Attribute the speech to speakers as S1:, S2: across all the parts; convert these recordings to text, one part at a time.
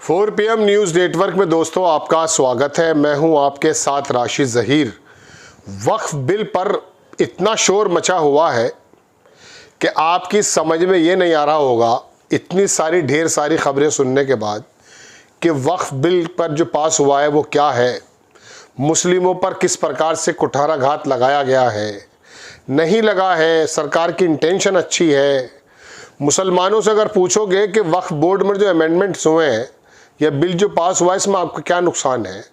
S1: 4 PM news network में दोस्तों आपका स्वागत है। मैं हूं आपके साथ राशिद ज़हीर। वक्फ बिल पर इतना शोर मचा हुआ है कि आपकी समझ में ये नहीं आ रहा होगा, इतनी सारी ढेर सारी खबरें सुनने के बाद, कि वक्फ बिल पर जो पास हुआ है वो क्या है, मुस्लिमों पर किस प्रकार से कुठाराघात लगाया गया है, नहीं लगा है, सरकार की इंटेंशन अच्छी है। मुसलमानों से अगर पूछोगे कि वक्फ बोर्ड में जो अमेंडमेंट्स हुए हैं या बिल जो पास हुआ है इसमें आपको क्या नुकसान है,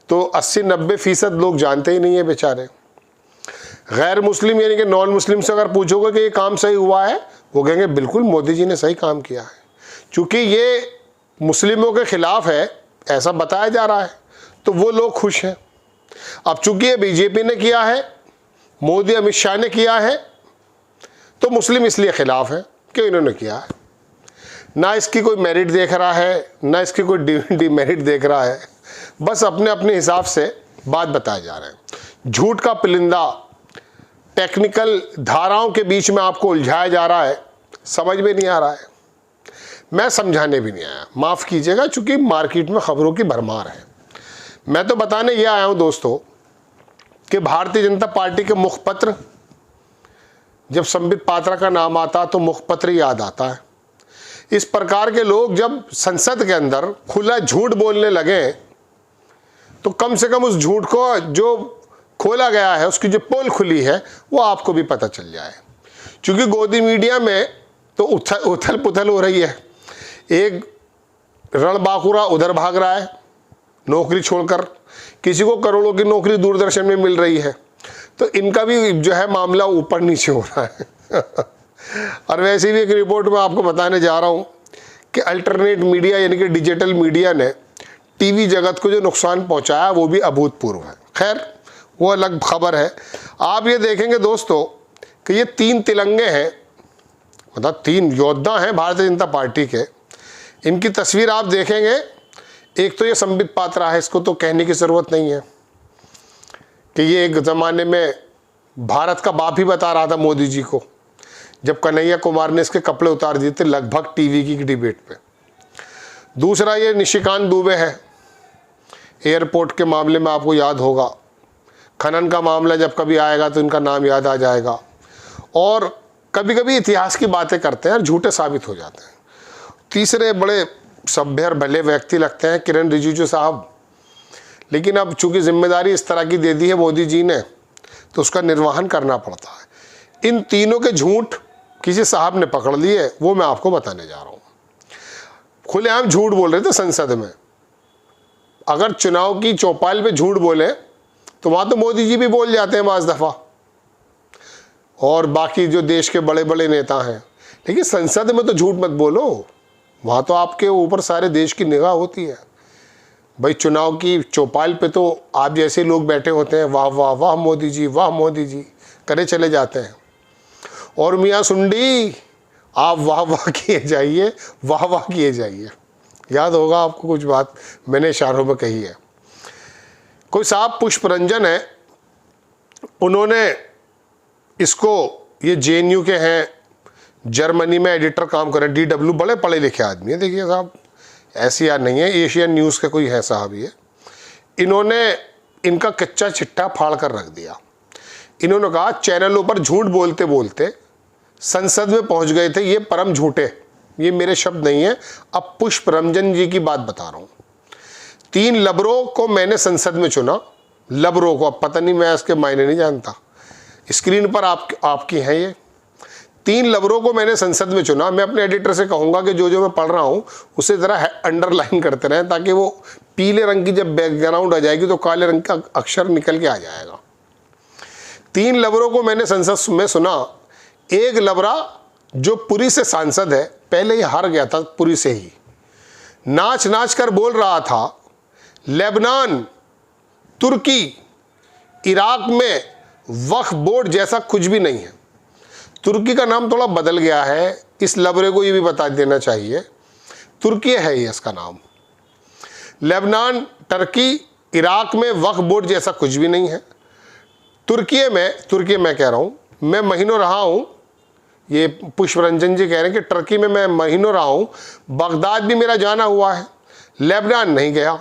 S1: तो 80-90% लोग जानते ही नहीं है बेचारे। गैर मुस्लिम यानी कि नॉन मुस्लिम से अगर पूछोगे कि ये काम सही हुआ है, वो कहेंगे बिल्कुल मोदी जी ने सही काम किया है। चूँकि ये मुस्लिमों के खिलाफ है ऐसा बताया जा रहा है तो वो लोग खुश हैं। अब चूँकि ये बीजेपी ने किया है, मोदी अमित शाह ने किया है, तो मुस्लिम इसलिए खिलाफ है कि इन्होंने किया है। ना इसकी कोई मेरिट देख रहा है, ना इसकी कोई डिमेरिट देख रहा है, बस अपने अपने हिसाब से बात बताए जा रहे हैं। झूठ का परिंदा टेक्निकल धाराओं के बीच में आपको उलझाया जा रहा है, समझ में नहीं आ रहा है। मैं समझाने भी नहीं आया, माफ़ कीजिएगा, चूँकि मार्केट में खबरों की भरमार है। मैं तो बताने ये आया हूँ दोस्तों कि भारतीय जनता पार्टी के मुखपत्र, जब संबित पात्रा का नाम आता तो मुखपत्र याद आता है। इस प्रकार के लोग जब संसद के अंदर खुला झूठ बोलने लगे तो कम से कम उस झूठ को जो खोला गया है, उसकी जो पोल खुली है, वो आपको भी पता चल जाए। क्योंकि गोदी मीडिया में तो उथल पुथल हो रही है। एक रणबांकुरा उधर भाग रहा है नौकरी छोड़कर, किसी को करोड़ों की नौकरी दूरदर्शन में मिल रही है, तो इनका भी जो है मामला ऊपर नीचे हो रहा है। और वैसे भी एक रिपोर्ट में आपको बताने जा रहा हूँ कि अल्टरनेट मीडिया यानी कि डिजिटल मीडिया ने टीवी जगत को जो नुकसान पहुँचाया वो भी अभूतपूर्व है। खैर वो अलग खबर है। आप ये देखेंगे दोस्तों कि ये 3 तिरंगे हैं, मतलब 3 योद्धा हैं भारतीय जनता पार्टी के। इनकी तस्वीर आप देखेंगे, एक तो ये संबित पात्रा है, इसको तो कहने की ज़रूरत नहीं है कि ये एक ज़माने में भारत का बाप ही बता रहा था मोदी जी को, जब कन्हैया कुमार ने इसके कपड़े उतार दिए थे लगभग टीवी की डिबेट पे। दूसरा ये निशिकांत दुबे है, एयरपोर्ट के मामले में आपको याद होगा, खनन का मामला जब कभी आएगा तो इनका नाम याद आ जाएगा। और कभी कभी इतिहास की बातें करते हैं और झूठे साबित हो जाते हैं। तीसरे बड़े सभ्य और भले व्यक्ति लगते हैं किरण रिजिजू साहब, लेकिन अब चूंकि जिम्मेदारी इस तरह की दे दी है मोदी जी ने तो उसका निर्वहन करना पड़ता है। इन तीनों के झूठ किसी साहब ने पकड़ लिए, वो मैं आपको बताने जा रहा हूँ। खुलेआम झूठ बोल रहे थे संसद में। अगर चुनाव की चौपाल पे झूठ बोले तो वहाँ तो मोदी जी भी बोल जाते हैं बाज़ दफ़ा, और बाकी जो देश के बड़े बड़े नेता हैं, लेकिन संसद में तो झूठ मत बोलो, वहाँ तो आपके ऊपर सारे देश की निगाह होती है। भाई चुनाव की चौपाल पे तो आप जैसे लोग बैठे होते हैं, वाह वाह वाह मोदी जी, वाह मोदी जी करे चले जाते हैं। और मियाँ सुंडी आप वाह वाह किए जाइए, वाह वाह किए जाइए। याद होगा आपको कुछ बात मैंने इशारों में कही है। कोई साहब पुष्परंजन है, उन्होंने इसको, ये JNU के हैं, जर्मनी में एडिटर काम कर रहे हैं, DW, बड़े पढ़े लिखे आदमी है। देखिए साहब, ऐसी यार नहीं है, एशियन न्यूज़ के कोई है साहब ये। इन्होंने इनका कच्चा चिट्ठा फाड़ कर रख दिया। इन्होंने कहा चैनलों पर झूठ बोलते बोलते संसद में पहुंच गए थे ये परम झूठे। ये मेरे शब्द नहीं है, अब पुष्परंजन जी की बात बता रहा हूँ। 3 लबरों को मैंने संसद में चुना। लबरों को, अब पता नहीं, मैं इसके मायने नहीं जानता, स्क्रीन पर आपकी हैं ये। 3 लबरों को मैंने संसद में चुना। मैं अपने एडिटर से कहूँगा कि जो मैं पढ़ रहा हूँ उसे ज़रा अंडरलाइन करते रहें, ताकि वो पीले रंग की जब बैकग्राउंड आ जाएगी तो काले रंग का अक्षर निकल के आ जाएगा। 3 लबरों को मैंने संसद में सुना। एक लबरा जो पुरी से सांसद है, पहले ही हार गया था पुरी से ही, नाच नाच कर बोल रहा था लेबनान, तुर्की, इराक में वक्फ बोर्ड जैसा कुछ भी नहीं है। तुर्की का नाम थोड़ा बदल गया है, इस लबरे को ये भी बता देना चाहिए, तुर्की है ये इसका नाम। लेबनान, टर्की, इराक में वक्फ बोर्ड जैसा कुछ भी नहीं है। तुर्की में कह रहा हूँ, मैं महीनों रहा हूँ, ये पुष्परंजन जी कह रहे हैं कि टर्की में मैं महीनों रहा हूँ, बगदाद भी मेरा जाना हुआ है, लेबनान नहीं गया,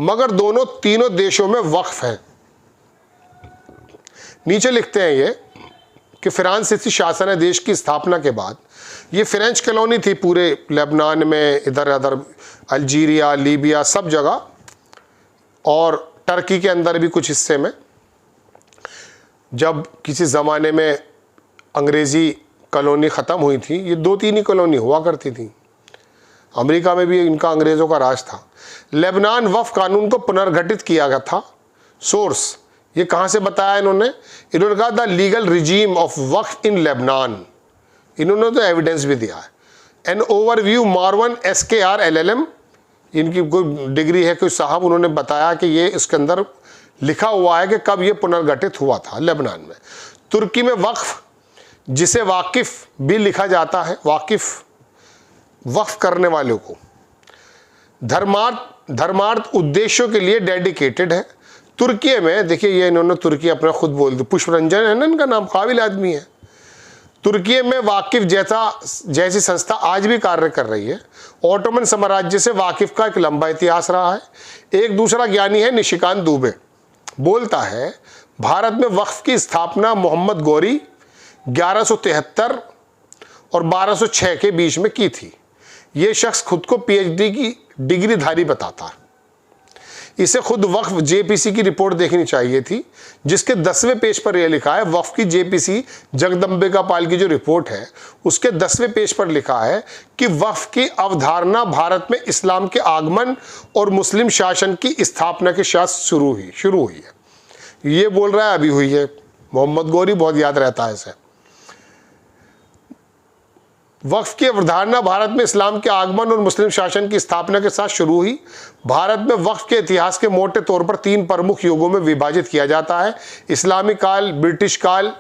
S1: मगर दोनों तीनों देशों में वक्फ है। नीचे लिखते हैं ये कि फ्रांसीसी शासनाधीश की स्थापना के बाद ये फ्रेंच कॉलोनी थी पूरे लेबनान में, इधर उधर अल्जीरिया, लीबिया, सब जगह, और टर्की के अंदर भी कुछ हिस्से में। जब किसी ज़माने में अंग्रेज़ी कॉलोनी ख़त्म हुई थी, ये 2-3 ही कॉलोनी हुआ करती थी। अमेरिका में भी इनका अंग्रेज़ों का राज था। लेबनान वक्फ कानून को पुनर्गठित किया गया था। सोर्स ये कहाँ से बताया इन्होंने कहा the legal regime of Waqf in Lebanon. इन्होंने तो एविडेंस भी दिया है। An overview Mervyn SKR LLM, इनकी कोई डिग्री है कोई साहब, उन्होंने बताया कि ये इसके अंदर लिखा हुआ है कि कब ये पुनर्गठित हुआ था लेबनान में। तुर्की में वक्फ, जिसे वाकिफ भी लिखा जाता है, वाकिफ वक्फ करने वालों को, धर्मार्थ उद्देश्यों के लिए डेडिकेटेड है। तुर्की में देखिए, ये इन्होंने तुर्की अपना खुद बोल दिया, पुष्परंजन है ना इनका नाम, काबिल आदमी है। तुर्की में वाकिफ जैसी संस्था आज भी कार्य कर रही है। ऑटोमन साम्राज्य से वाकिफ का एक लंबा इतिहास रहा है। एक दूसरा ज्ञानी है निशिकांत दुबे, बोलता है भारत में वक्फ की स्थापना मोहम्मद गौरी 1173 और 1206 के बीच में की थी। ये शख्स खुद को PhD की डिग्रीधारी बताता है। इसे खुद वक्फ JPC की रिपोर्ट देखनी चाहिए थी, जिसके 10वें पेज पर यह लिखा है, वक्फ की JPC जगदम्बिका पाल की जो रिपोर्ट है उसके 10वें पेज पर लिखा है कि वक्फ की अवधारणा भारत में इस्लाम के आगमन और मुस्लिम शासन की स्थापना के साथ शुरू हुई है। ये बोल रहा है अभी हुई है। मोहम्मद गौरी बहुत याद रहता है इसे। वक्फ की अवधारणा भारत में इस्लाम के आगमन और मुस्लिम शासन की स्थापना के साथ शुरू हुई। भारत में वक्फ के इतिहास के मोटे तौर पर 3 प्रमुख युगों में विभाजित किया जाता है: इस्लामी काल, ब्रिटिश काल,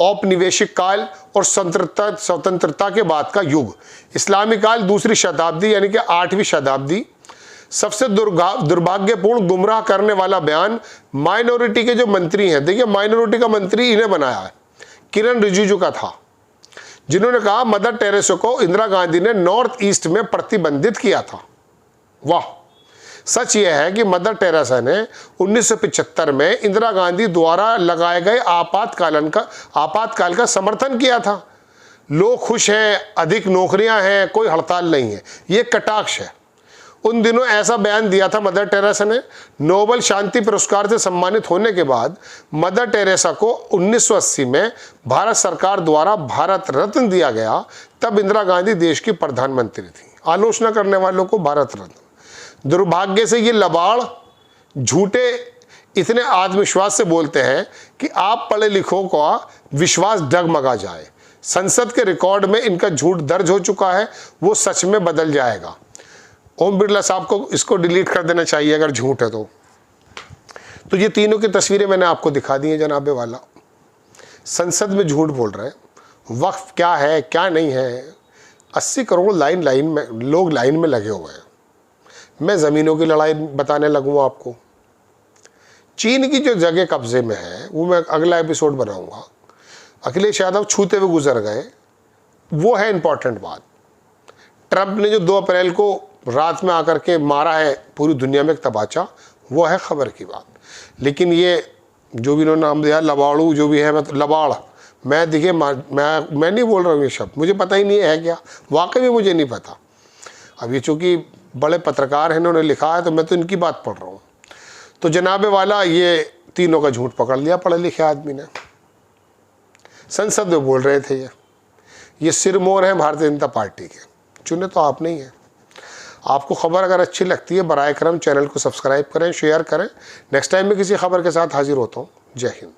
S1: औपनिवेशिक काल और स्वतंत्रता के बाद का युग। इस्लामी काल 2री शताब्दी यानी कि 8वीं शताब्दी। सबसे दुर्भाग्यपूर्ण गुमराह करने वाला बयान माइनॉरिटी के जो मंत्री हैं, देखिए माइनॉरिटी का मंत्री इन्हें बनाया है, किरण रिजिजू का था, जिन्होंने कहा मदर टेरेसा को इंदिरा गांधी ने नॉर्थ ईस्ट में प्रतिबंधित किया था। वाह! सच यह है कि मदर टेरेसा ने 1975 में इंदिरा गांधी द्वारा लगाए गए आपातकाल का समर्थन किया था। लोग खुश हैं, अधिक नौकरियां हैं, कोई हड़ताल नहीं है। ये कटाक्ष है। उन दिनों ऐसा बयान दिया था मदर टेरेसा ने। नोबेल शांति पुरस्कार से सम्मानित होने के बाद मदर टेरेसा को 1980 में भारत सरकार द्वारा भारत रत्न दिया गया। तब इंदिरा गांधी देश की प्रधानमंत्री थी। आलोचना करने वालों को भारत रत्न। दुर्भाग्य से ये लबाड़ झूठे इतने आत्मविश्वास से बोलते हैं कि आप पढ़े लिखों का विश्वास डगमगा जाए। संसद के रिकॉर्ड में इनका झूठ दर्ज हो चुका है, वो सच में बदल जाएगा। ओम बिरला साहब को इसको डिलीट कर देना चाहिए अगर झूठ है तो ये तीनों की तस्वीरें मैंने आपको दिखा दी हैं जनाबे वाला। संसद में झूठ बोल रहे हैं। वक्फ क्या है क्या नहीं है, 80 करोड़ लोग लाइन में लगे हुए हैं। मैं ज़मीनों की लड़ाई बताने लगूंगा आपको। चीन की जो जगह कब्जे में है वो मैं अगला एपिसोड बनाऊंगा। अखिलेश यादव छूते हुए गुजर गए, वो है इंपॉर्टेंट बात। ट्रंप ने जो 2 अप्रैल को रात में आकर के मारा है पूरी दुनिया में एक तबाचा, वो है खबर की बात। लेकिन ये जो भी इन्होंने नाम दिया लबाड़ू जो भी है, लबाड़, मैं देखिए मैं नहीं बोल रहा हूँ ये शब्द, मुझे पता ही नहीं है क्या, वाकई में मुझे नहीं पता। अब ये चूँकि बड़े पत्रकार हैं, इन्होंने लिखा है तो मैं तो इनकी बात पढ़ रहा हूँ। तो जनाबे वाला ये तीनों का झूठ पकड़ लिया पढ़े लिखे आदमी ने। संसद में बोल रहे थे ये सिरमौर हैं भारतीय जनता पार्टी के, चुने तो आप नहीं हैं। आपको खबर अगर अच्छी लगती है बराए करम चैनल को सब्सक्राइब करें, शेयर करें। नेक्स्ट टाइम मैं किसी खबर के साथ हाजिर होता हूँ। जय हिंद।